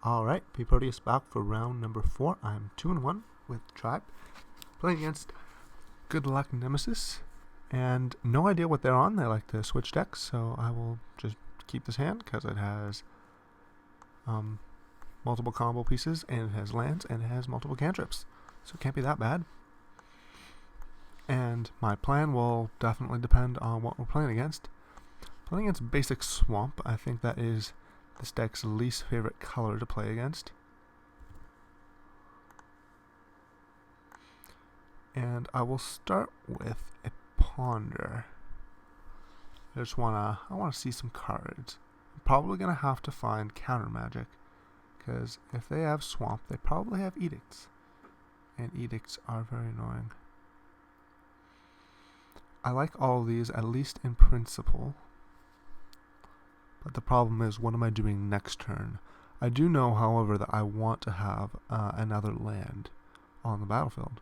Alright, pproteus back for round number 4. I'm 2-1 with Tribe. Playing against Good Luck Nemesis. And no idea what they're on. They like to switch decks, so I will just keep this hand because it has multiple combo pieces, and it has lands, and it has multiple cantrips. So it can't be that bad. And my plan will definitely depend on what we're playing against. Playing against basic Swamp, I think that is this deck's least favorite color to play against. And I will start with a Ponder. I want to see some cards. I'm probably going to have to find counter magic, because if they have Swamp, they probably have Edicts. And Edicts are very annoying. I like all of these, at least in principle. But the problem is, what am I doing next turn? I do know, however, that I want to have another land on the battlefield.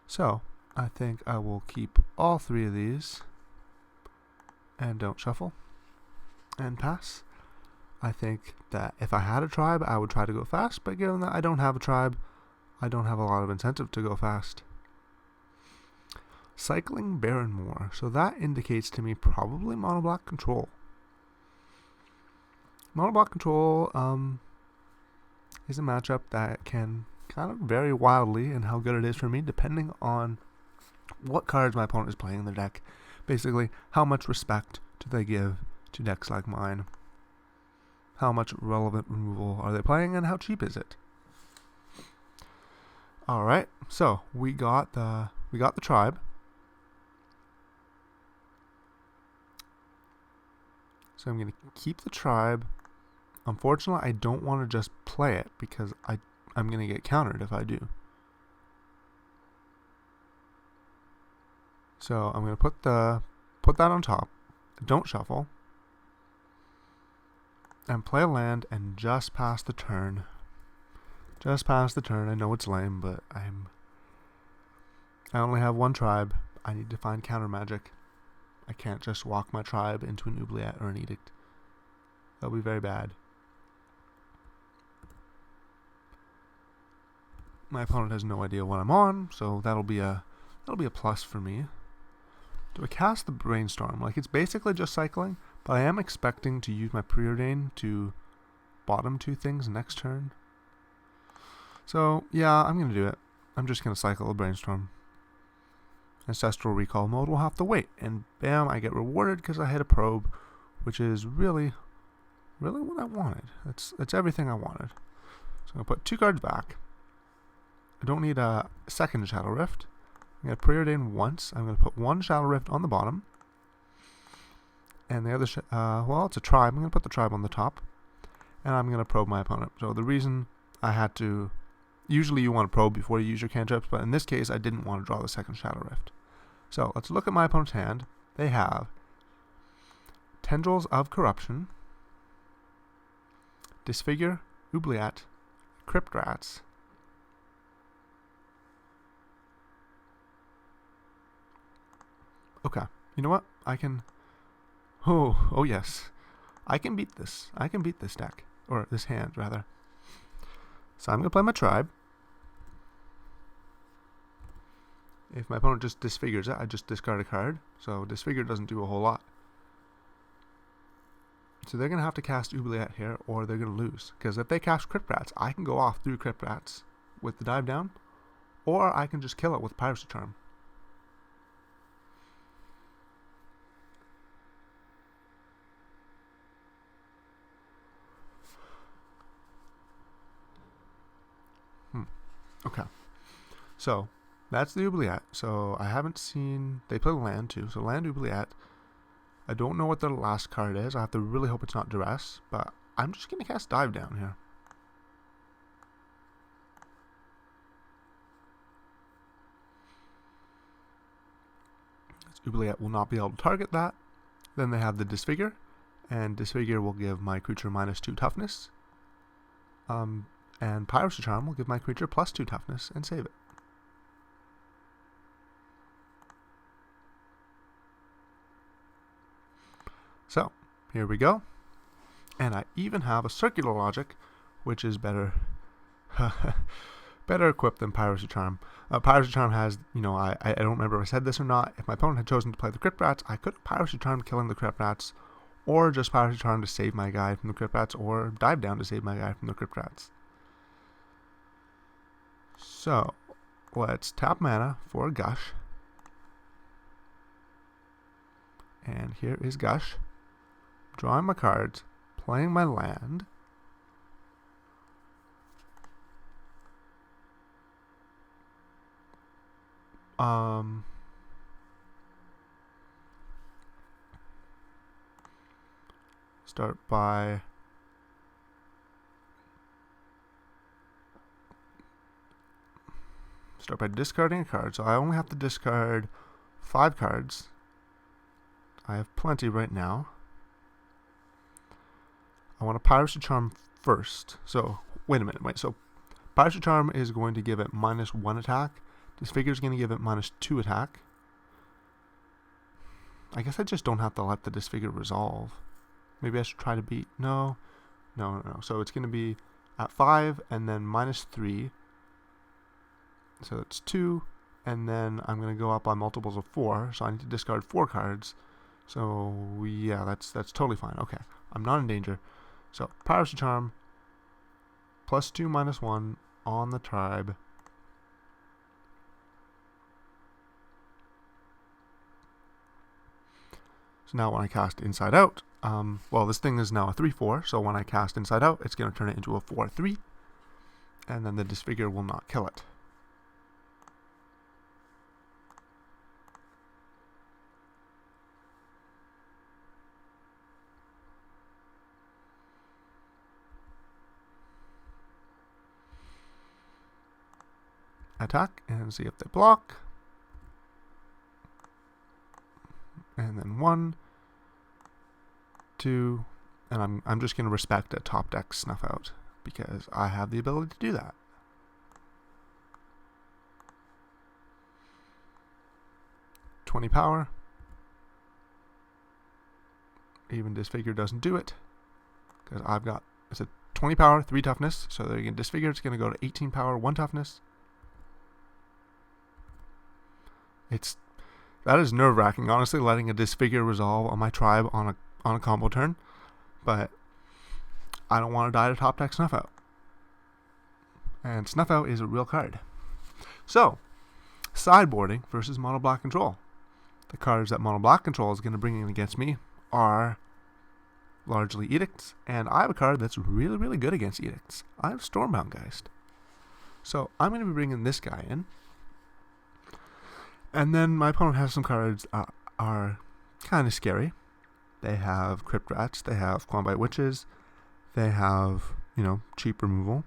So, I think I will keep all 3 of these and don't shuffle and pass. I think that if I had a tribe, I would try to go fast, but given that I don't have a tribe, I don't have a lot of incentive to go fast. Cycling Baron Moor, so that indicates to me probably mono-black control. Mono-block control is a matchup that can kind of vary wildly in how good it is for me, depending on what cards my opponent is playing in their deck. Basically, how much respect do they give to decks like mine? How much relevant removal are they playing, and how cheap is it? Alright, so we got the tribe. So I'm going to keep the tribe. Unfortunately, I don't want to just play it because I'm going to get countered if I do. So I'm going to put that on top. Don't shuffle. And play a land and just pass the turn. Just pass the turn. I know it's lame, but I only have 1 tribe. I need to find counter magic. I can't just walk my tribe into an oubliette or an edict. That'll be very bad. My opponent has no idea what I'm on, so that'll be a plus for me. Do I cast the Brainstorm? Like, it's basically just cycling, but I am expecting to use my Preordain to bottom 2 things next turn. So yeah, I'm gonna do it. I'm just gonna cycle a Brainstorm. Ancestral Recall mode will have to wait, and bam, I get rewarded because I hit a probe, which is really what I wanted. It's everything I wanted. So I'm gonna put 2 cards back. I don't need a second Shadow Rift. I'm going to Preordain once. I'm going to put 1 Shadow Rift on the bottom. And the other, well, it's a tribe. I'm going to put the tribe on the top. And I'm going to probe my opponent. So the reason I had to, usually you want to probe before you use your cantrips, but in this case I didn't want to draw the second Shadow Rift. So let's look at my opponent's hand. They have Tendrils of Corruption, Disfigure, Oubliette, Crypt Rats, okay, you know what? I can... Oh yes. I can beat this. I can beat this deck. Or this hand, rather. So I'm going to play my tribe. If my opponent just disfigures it, I just discard a card. So disfigure doesn't do a whole lot. So they're going to have to cast Oubliette here, or they're going to lose. Because if they cast Crypt Rats, I can go off through Crypt Rats with the dive down. Or I can just kill it with Piracy Charm. Okay, so that's the Oubliette. So I haven't seen, they play land too, so land Oubliette. I don't know what their last card is. I have to really hope it's not Duress, but I'm just going to cast Dive Down here. Oubliette will not be able to target that. Then they have the Disfigure, and Disfigure will give my creature -2 toughness. And Piracy Charm will give my creature +2 toughness and save it. So, here we go. And I even have a Circular Logic which is better better equipped than Piracy Charm. Piracy Charm has, I don't remember if I said this or not. If my opponent had chosen to play the Crypt Rats, I could have Piracy Charm killing the Crypt Rats, or just Piracy Charm to save my guy from the Crypt Rats, or dive down to save my guy from the Crypt Rats. So, let's tap mana for Gush. And here is Gush. Drawing my cards, playing my land. Start by discarding a card. So I only have to discard 5 cards. I have plenty right now. I want a Piracy Charm first. So, wait a minute. So, Piracy Charm is going to give it -1 attack. Disfigure is going to give it -2 attack. I guess I just don't have to let the Disfigure resolve. Maybe I should try to beat... No. So it's going to be at 5 and then -3. So that's 2. And then I'm going to go up on multiples of 4. So I need to discard 4 cards. So yeah, that's totally fine. Okay, I'm not in danger. So Piracy Charm, +2 -1 on the tribe. So now when I cast Inside Out, well, this thing is now a 3/4. So when I cast Inside Out, it's going to turn it into a 4/3, and then the Disfigure will not kill it. Attack and see if they block. And then 1, 2, and I'm just going to respect a top deck Snuff Out because I have the ability to do that. +20 power. Even Disfigure doesn't do it because I've got, it's a 20 power, 3 toughness. So they're going to Disfigure. It's going to go to 18 power, 1 toughness. That is nerve-wracking, honestly, letting a Disfigure resolve on my tribe on a combo turn. But I don't want to die to top deck Snuff Out. And Snuff Out is a real card. So, sideboarding versus mono black control. The cards that mono black control is going to bring in against me are largely Edicts, and I have a card that's really, really good against Edicts. I have Stormbound Geist. So I'm going to be bringing this guy in. And then my opponent has some cards are kind of scary. They have Crypt Rats, they have Quambite Witches, they have, cheap removal.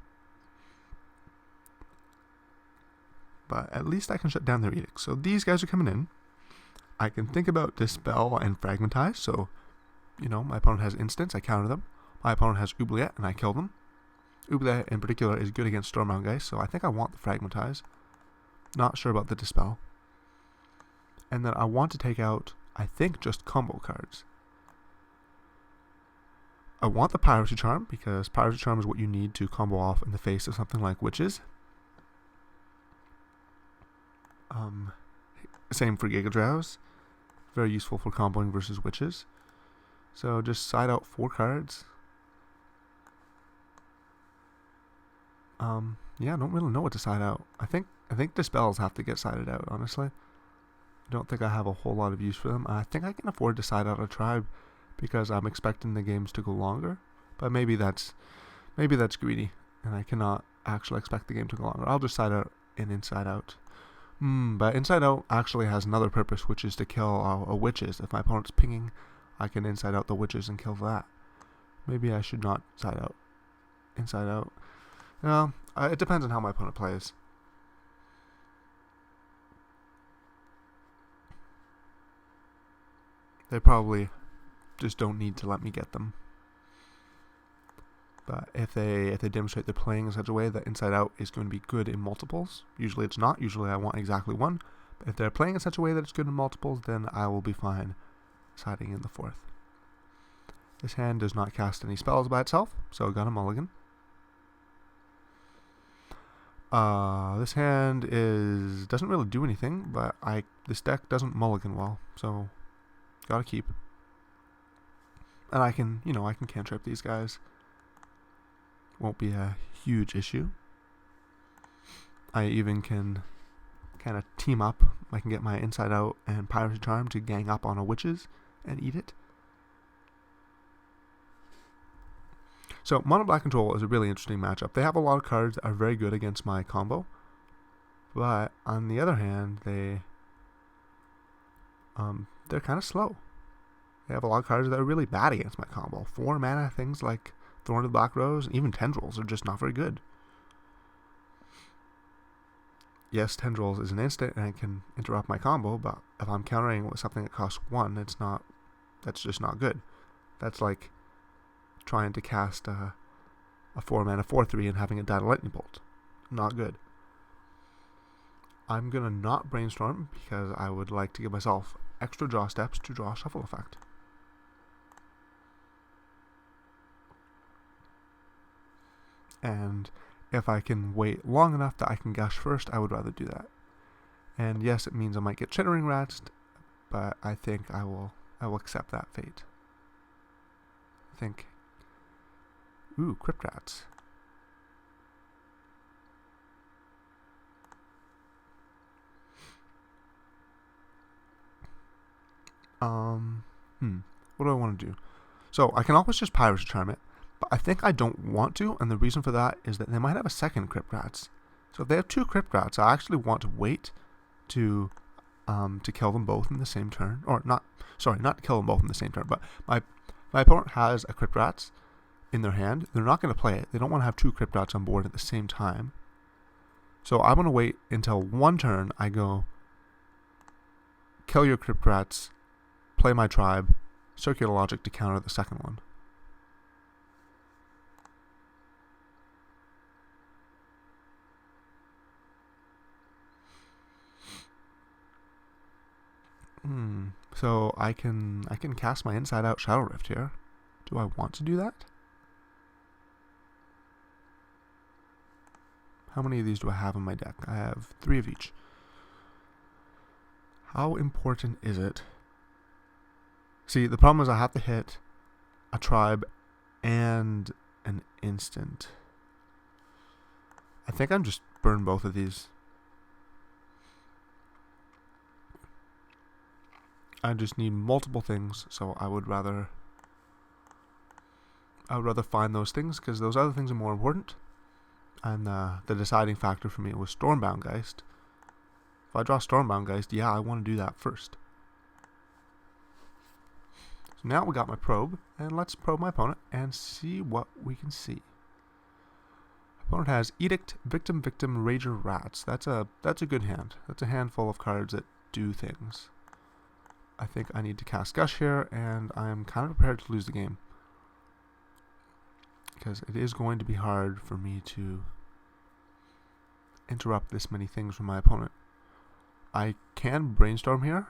But at least I can shut down their edicts. So these guys are coming in. I can think about Dispel and Fragmentize. So, my opponent has instants, I counter them. My opponent has Oubliette, and I kill them. Oubliette in particular is good against Stormbound Geist, so I think I want the Fragmentize. Not sure about the Dispel. And then I want to take out, I think, just combo cards. I want the Piracy Charm, because Piracy Charm is what you need to combo off in the face of something like Witches. Same for Giga Drowse. Very useful for comboing versus Witches. So just side out 4 cards. Yeah, I don't really know what to side out. I think Dispels have to get sided out, honestly. I don't think I have a whole lot of use for them. I think I can afford to side out a tribe because I'm expecting the games to go longer. But maybe that's greedy, and I cannot actually expect the game to go longer. I'll just side out an Inside Out. But Inside Out actually has another purpose, which is to kill a Witches. If my opponent's pinging, I can Inside Out the Witches and kill that. Maybe I should not side out. Inside Out. Well, it depends on how my opponent plays. They probably just don't need to let me get them. But if they demonstrate they're playing in such a way that Inside Out is going to be good in multiples, usually it's not. Usually I want exactly 1. But if they're playing in such a way that it's good in multiples, then I will be fine siding in the 4th. This hand does not cast any spells by itself, so I got a mulligan. This hand doesn't really do anything, but this deck doesn't mulligan well, so gotta keep. And I can cantrip these guys. Won't be a huge issue. I even can kind of team up. I can get my Inside Out and Piracy Charm to gang up on a Witches and eat it. So Mono Black Control is a really interesting matchup. They have a lot of cards that are very good against my combo, but on the other hand, they're kind of slow. They have a lot of cards that are really bad against my combo. 4 mana things like Thorn of the Black Rose and even Tendrils are just not very good. Yes, Tendrils is an instant and it can interrupt my combo, but if I'm countering with something that costs 1, that's just not good. That's like trying to cast a 4 mana 4/3 and having it die to Lightning Bolt. Not good. I'm gonna not Brainstorm because I would like to give myself extra draw steps to draw a Shuffle effect. And if I can wait long enough that I can gush first, I would rather do that. And yes, it means I might get Chittering Rats, but I think I will accept that fate. I think. Ooh, Crypt Rats. What do I want to do? So I can always just Piracy Charm it, but I think I don't want to, and the reason for that is that they might have a second Crypt Rats. So if they have 2 Crypt Rats, I actually want to wait to kill them both in the same turn, or not to kill them both in the same turn, but my opponent has a Crypt Rats in their hand. They're not going to play it. They don't want to have 2 Crypt Rats on board at the same time. So I'm going to wait until one turn. I go kill your Crypt Rats, play my tribe, Circular Logic to counter the second one. So I can cast my Inside Out Shadow Rift here. Do I want to do that? How many of these do I have in my deck? I have 3 of each. How important is it? See, the problem is I have to hit a tribe and an instant. I think I'm just burn both of these. I just need multiple things, so I would rather find those things, because those other things are more important. And the deciding factor for me was Stormbound Geist. If I draw Stormbound Geist, yeah, I want to do that first. So now we got my probe, and let's probe my opponent and see what we can see. Opponent has Edict, Victim, Rager, Rats. That's a good hand. That's a handful of cards that do things. I think I need to cast Gush here, and I am kind of prepared to lose the game, because it is going to be hard for me to interrupt this many things from my opponent. I can Brainstorm here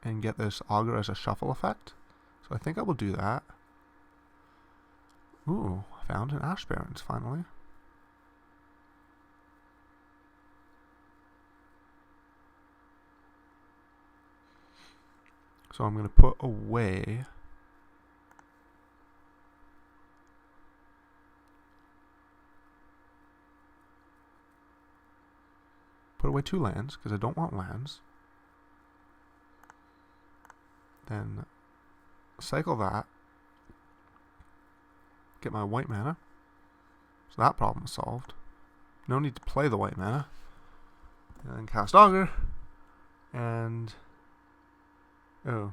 and get this Augur as a shuffle effect, so I think I will do that. Ooh, I found an Ash Barrens finally. So I'm going to put away away 2 lands, because I don't want lands. Then cycle that. Get my white mana. So that problem is solved. No need to play the white mana. And then cast Augur. And oh,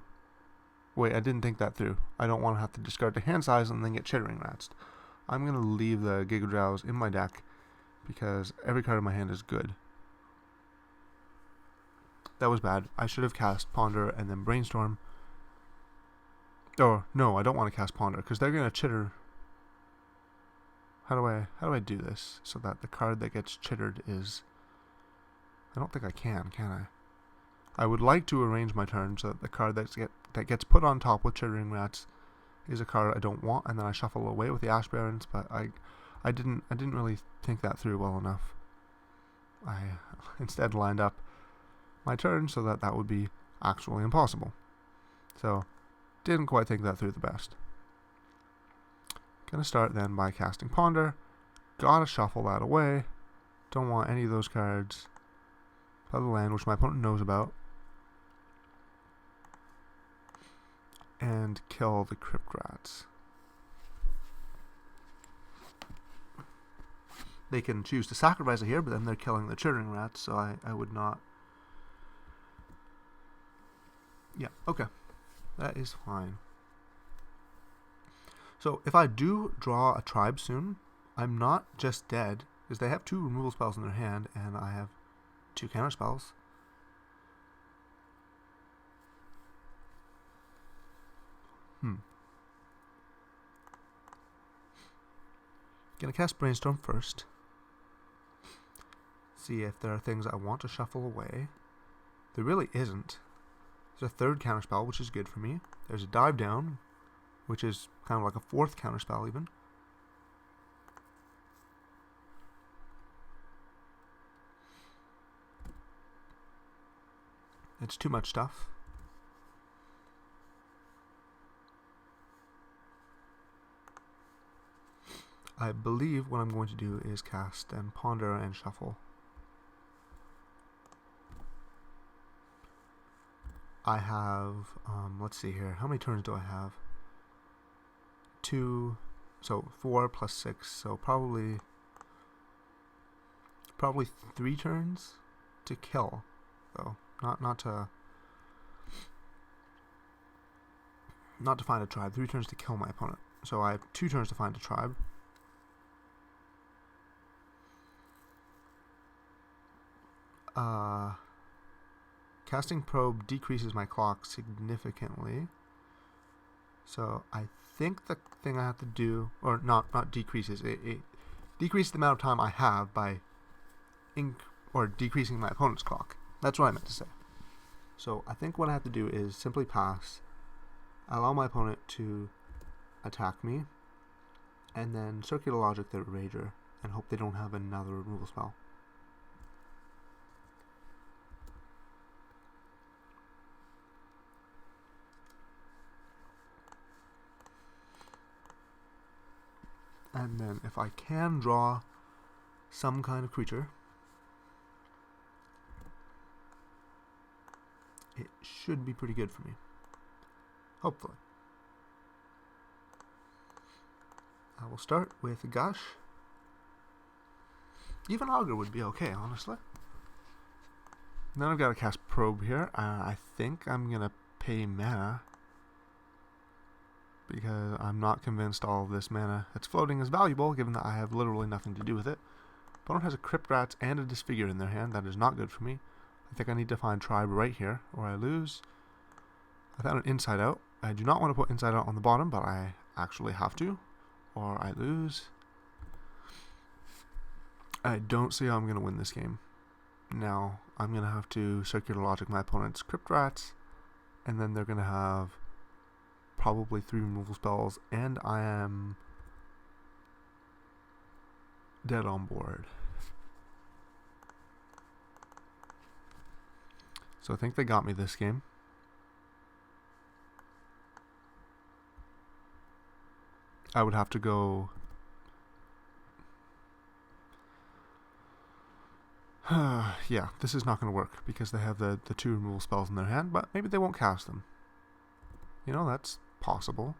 wait, I didn't think that through. I don't want to have to discard the hand size and then get Chittering Rats. I'm going to leave the Giga Drowse in my deck because every card in my hand is good. That was bad. I should have cast Ponder and then Brainstorm. Oh, no, I don't want to cast Ponder because they're going to chitter. How do I do this so that the card that gets chittered is... I don't think I can I? I would like to arrange my turn so that the card that gets put on top with Chittering Rats is a card I don't want, and then I shuffle away with the Ash Barrens, but I didn't really think that through well enough. I instead lined up my turn so that that would be actually impossible. So, didn't quite think that through the best. Gonna start then by casting Ponder. Gotta shuffle that away. Don't want any of those cards. Play the land, which my opponent knows about. And kill the Crypt Rats. They can choose to sacrifice it here, but then they're killing the Churning Rats, so I would not. Yeah, okay. That is fine. So if I do draw a tribe soon, I'm not just dead, because they have 2 removal spells in their hand, and I have 2 counter spells. Gonna cast Brainstorm first. See if there are things I want to shuffle away. There really isn't. There's a 3rd counterspell, which is good for me. There's a Dive Down, which is kind of like a 4th counterspell even. It's too much stuff. I believe what I'm going to do is cast and Ponder and shuffle. I have, let's see here, how many turns do I have? 2, so 4 plus 6, so probably 3 turns to kill, though, not to find a tribe. 3 turns to kill my opponent. So I have 2 turns to find a tribe. Casting Probe decreases my clock significantly. So I think the thing I have to do, or not decreases, it decreases the amount of time I have by decreasing my opponent's clock. That's what I meant to say. So I think what I have to do is simply pass, allow my opponent to attack me, and then Circular Logic their Rager, and hope they don't have another removal spell. And then if I can draw some kind of creature, it should be pretty good for me. Hopefully. I will start with Gush. Even Augur would be okay, honestly. Then I've got to cast Probe here. I think I'm going to pay mana, because I'm not convinced all of this mana that's floating is valuable, given that I have literally nothing to do with it. Opponent has a Crypt Rats and a Disfigure in their hand. That is not good for me. I think I need to find Tribe right here, or I lose. I found an Inside Out. I do not want to put Inside Out on the bottom, but I actually have to, or I lose. I don't see how I'm going to win this game. Now, I'm going to have to Circular Logic my opponent's Crypt Rats, and then they're going to have probably 3 removal spells, and I am dead on board. So I think they got me this game. I would have to go yeah, this is not going to work because they have the 2 removal spells in their hand, but maybe they won't cast them. You know, that's possible.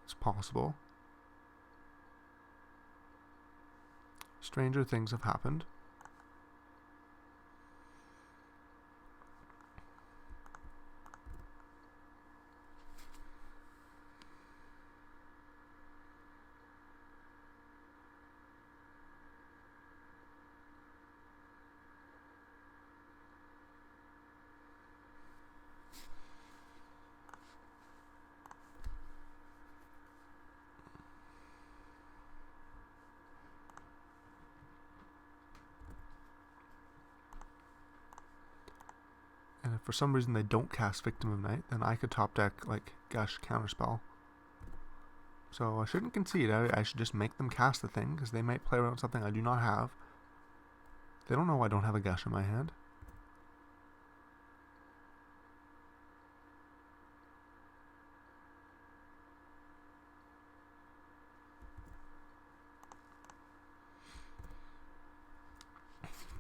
It's possible. Stranger things have happened. And if for some reason they don't cast Victim of Night, then I could top deck, like, Gush Counterspell. So I shouldn't concede. I should just make them cast the thing, because they might play around something I do not have. They don't know I don't have a gush in my hand.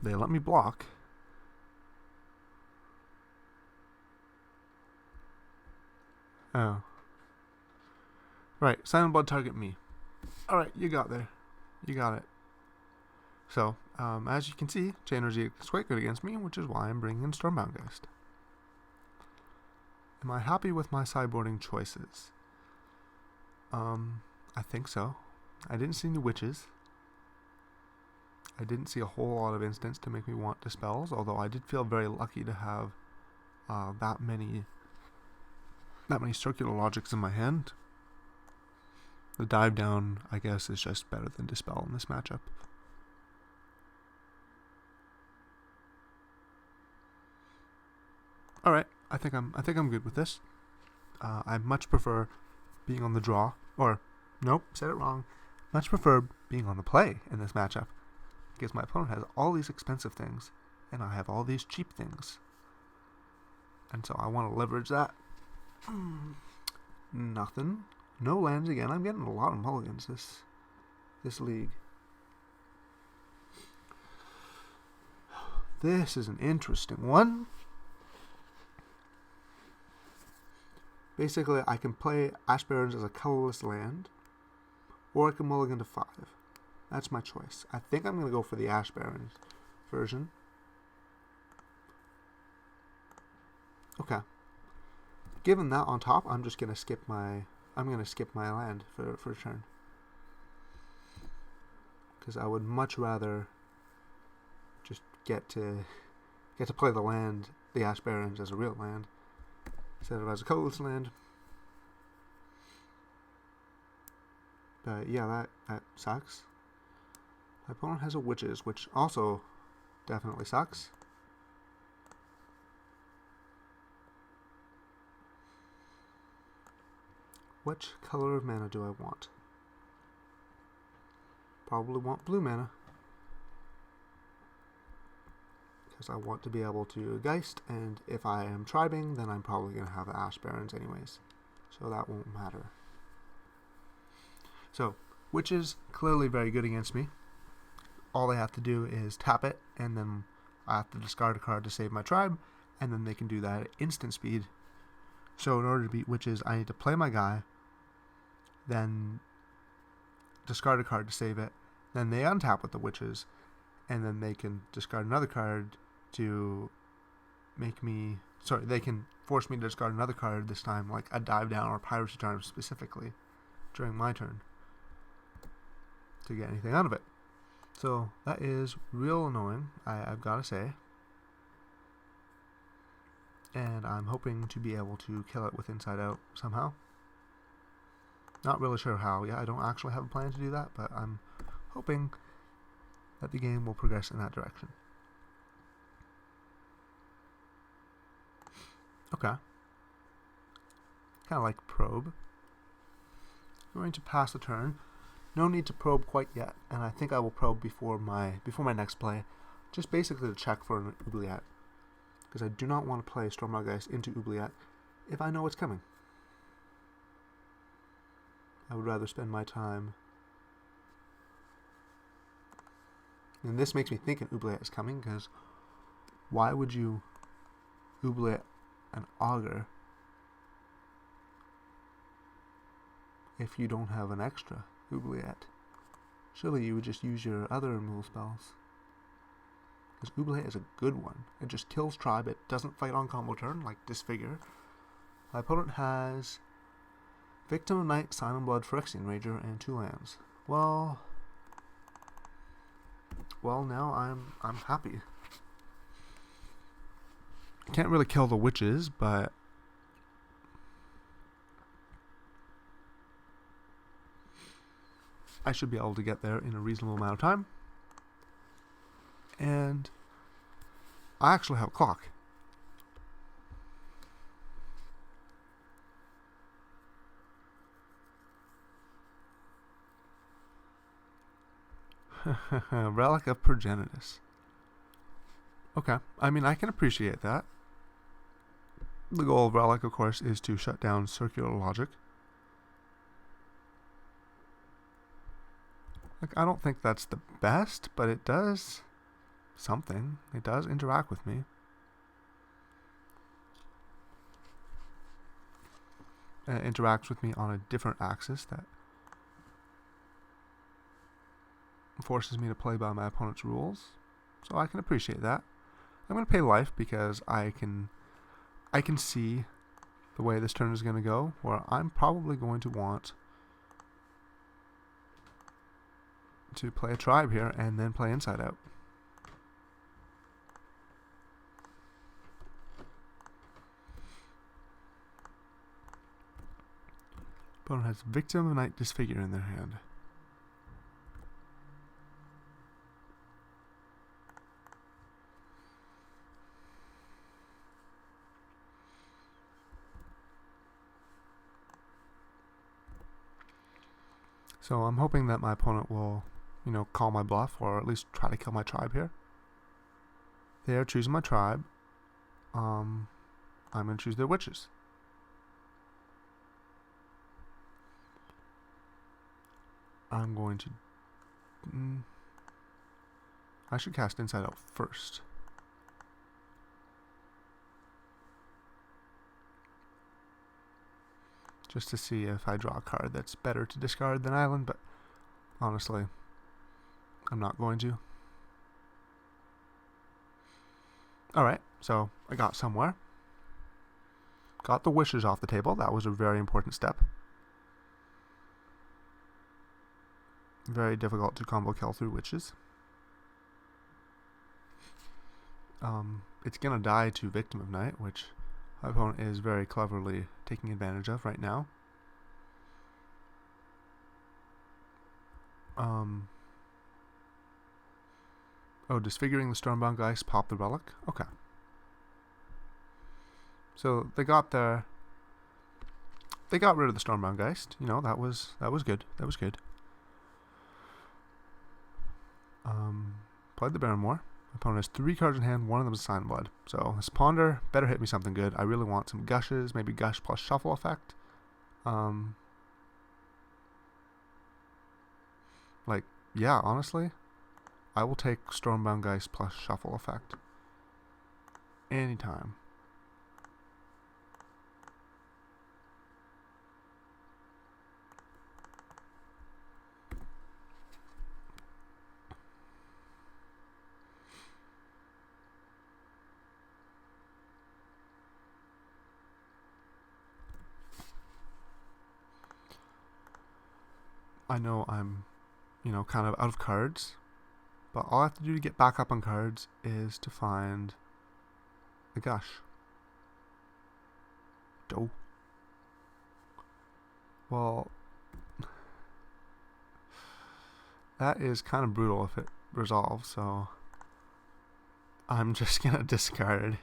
They let me block. Oh. Right, Silent Blood target me. Alright, you got there. You got it. So, as you can see, Chain Energy is quite good against me, which is why I'm bringing in Stormbound Geist. Am I happy with my sideboarding choices? I think so. I didn't see any witches. I didn't see a whole lot of instants to make me want dispels, although I did feel very lucky to have that many circular logics in my hand. The dive down, I guess, is just better than dispel in this matchup. All right, I think I'm good with this. I much prefer being on the draw, or nope, said it wrong. Much prefer being on the play in this matchup, because my opponent has all these expensive things, and I have all these cheap things, and so I want to leverage that. Nothing. No lands again. I'm getting a lot of mulligans this league. This is an interesting one. Basically, I can play Ash Barrens as a colorless land, or I can mulligan to 5. That's my choice. I think I'm going to go for the Ash Barrens version. Okay. Given that on top, I'm just going to skip my land for a turn, because I would much rather just get to play the land, the Ash Barrens, as a real land instead of as a colorless land. But yeah, that sucks. My opponent has a witches, which also definitely sucks. Which color of mana do I want? Probably want blue mana, because I want to be able to Geist, and if I am tribing, then I'm probably going to have Ash Barrens anyways, so that won't matter. So, witches, clearly very good against me. All they have to do is tap it, and then I have to discard a card to save my tribe, and then they can do that at instant speed. So in order to beat witches, I need to play my guy, then discard a card to save it, then they untap with the witches, and then they can discard another card to make me... Sorry, they can force me to discard another card, this time like a dive down or piracy charm specifically, during my turn, to get anything out of it. So that is real annoying, I've got to say. And I'm hoping to be able to kill it with Inside Out somehow. Not really sure how. Yeah, I don't actually have a plan to do that, but I'm hoping that the game will progress in that direction. Okay. Kind of like probe. I'm going to pass the turn. No need to probe quite yet, and I think I will probe before my next play, just basically to check for an oubliette, because I do not want to play Stormbound Geist into oubliette if I know what's coming. I would rather spend my time, and this makes me think an oubliette is coming, because why would you oubliette an augur if you don't have an extra oubliette? Surely you would just use your other removal spells, because oubliette is a good one. It just kills tribe. It doesn't fight on combo turn like Disfigure. My opponent has Victim of Night, Silent Blood, Phyrexian Rager, and 2 lands. Well, now I'm happy. Can't really kill the witches, but I should be able to get there in a reasonable amount of time. And I actually have a clock. Relic of Progenitus. Okay, I mean, I can appreciate that. The goal of Relic, of course, is to shut down circular logic. Like, I don't think that's the best, but it does something. It does interact with me. And it interacts with me on a different axis that forces me to play by my opponent's rules. So I can appreciate that. I'm going to pay life because I can see the way this turn is going to go, where I'm probably going to want to play a tribe here and then play inside out. Opponent has Victim of Night Disfigure in their hand. So I'm hoping that my opponent will, call my bluff, or at least try to kill my tribe here. They are choosing my tribe. I'm going to choose their witches. I'm going to... I should cast Inside Out first. Just to see if I draw a card that's better to discard than Island, but honestly, I'm not going to. Alright, so I got somewhere. Got the wishes off the table. That was a very important step. Very difficult to combo kill through witches. It's going to die to Victim of Night, which my opponent is very cleverly taking advantage of right now. Oh, disfiguring the Stormbound Geist, pop the Relic. Okay. So they got rid of the Stormbound Geist. That was good. That was good. Played the Barrymore. Opponent has 3 cards in hand, one of them is Sign Blood. So this Ponder better hit me something good. I really want some Gushes, maybe Gush plus Shuffle effect. Yeah, honestly, I will take Stormbound Geist plus Shuffle effect. Anytime. I know I'm, kind of out of cards, but all I have to do to get back up on cards is to find the Gush. Doh. Well, that is kind of brutal if it resolves, so I'm just gonna discard.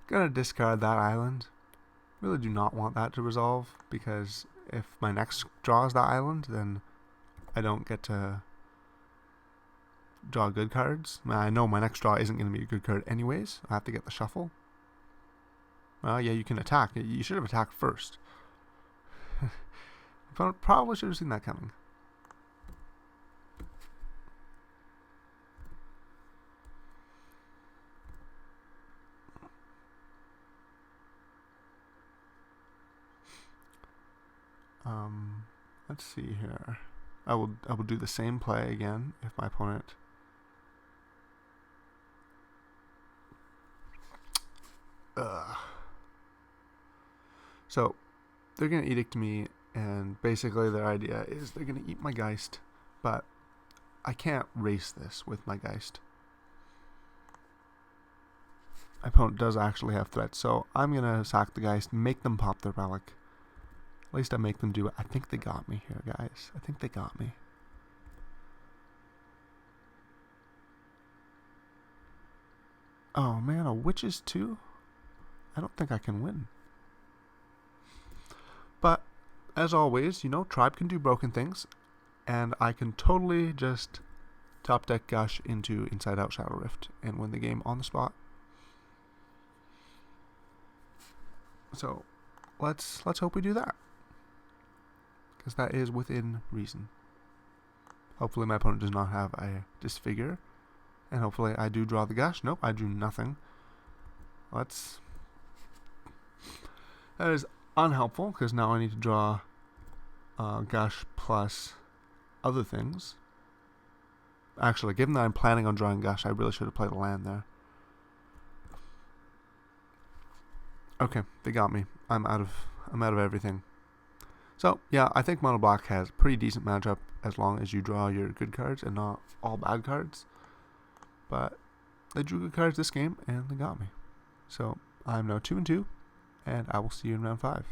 Gonna discard that island. Really do not want that to resolve, because if my next draw is that island, then I don't get to draw good cards. I know my next draw isn't going to be a good card anyways. I have to get the shuffle. Well, yeah, you can attack. You should have attacked first. Probably should have seen that coming. Let's see here. I will do the same play again if my opponent So they're gonna edict me, and basically their idea is they're gonna eat my Geist, but I can't race this with my Geist. My opponent does actually have threats, so I'm gonna sack the Geist, make them pop their Relic. At least I make them do it. I think they got me here, guys. I think they got me. Oh man, a Witches too? I don't think I can win. But, as always, Tribe can do broken things, and I can totally just top deck Gush into Inside Out Shadow Rift and win the game on the spot. So let's hope we do that, because that is within reason. Hopefully my opponent does not have a Disfigure, and hopefully I do draw the Gush. Nope, I drew nothing. That is unhelpful, because now I need to draw Gush plus other things. Actually, given that I'm planning on drawing Gush, I really should have played a land there. Okay, they got me. I'm out of everything. So yeah, I think Mono Black has a pretty decent matchup as long as you draw your good cards and not all bad cards. But they drew good cards this game and they got me. So I'm now 2-2, and I will see you in round 5.